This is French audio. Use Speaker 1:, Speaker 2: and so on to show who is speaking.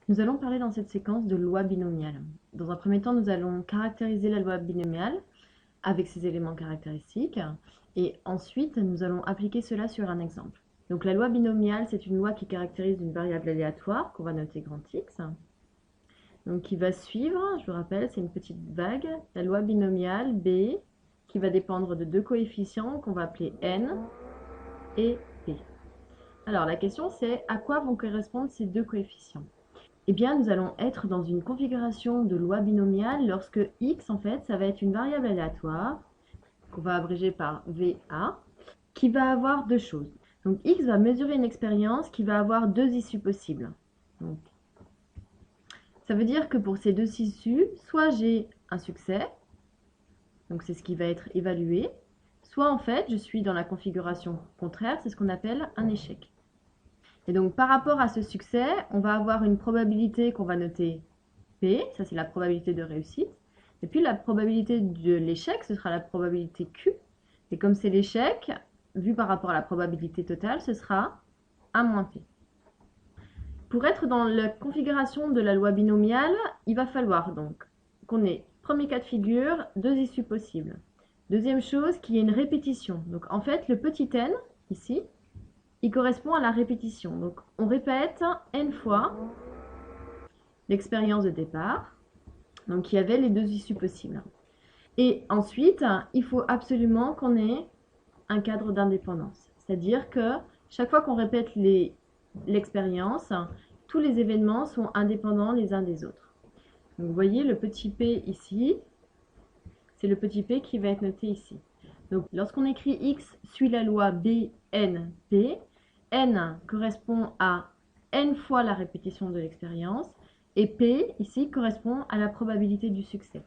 Speaker 1: Nous allons parler dans cette séquence de loi binomiale. Dans un premier temps, nous allons caractériser la loi binomiale avec ses éléments caractéristiques et ensuite nous allons appliquer cela sur un exemple. Donc la loi binomiale, c'est une loi qui caractérise une variable aléatoire qu'on va noter grand X. Donc qui va suivre, je vous rappelle, c'est une petite vague, la loi binomiale B qui va dépendre de deux coefficients qu'on va appeler N et P. Alors la question c'est à quoi vont correspondre ces deux coefficients? Eh bien, nous allons être dans une configuration de loi binomiale lorsque x, en fait, ça va être une variable aléatoire, qu'on va abréger par VA, qui va avoir deux choses. Donc, x va mesurer une expérience qui va avoir deux issues possibles. Donc, ça veut dire que pour ces deux issues, soit j'ai un succès, donc c'est ce qui va être évalué, soit en fait, je suis dans la configuration contraire, c'est ce qu'on appelle un échec. Et donc, par rapport à ce succès, on va avoir une probabilité qu'on va noter P, ça c'est la probabilité de réussite. Et puis la probabilité de l'échec, ce sera la probabilité Q. Et comme c'est l'échec, vu par rapport à la probabilité totale, ce sera A moins P. Pour être dans la configuration de la loi binomiale, il va falloir donc qu'on ait, premier cas de figure, deux issues possibles. Deuxième chose, qu'il y ait une répétition. Donc en fait, le petit n, ici, il correspond à la répétition. Donc on répète n fois l'expérience de départ. Donc il y avait les deux issues possibles. Et ensuite, il faut absolument qu'on ait un cadre d'indépendance. C'est-à-dire que chaque fois qu'on répète l'expérience, tous les événements sont indépendants les uns des autres. Donc vous voyez le petit p ici, c'est le petit p qui va être noté ici. Donc lorsqu'on écrit x suit la loi BNP, n correspond à n fois la répétition de l'expérience et p ici correspond à la probabilité du succès.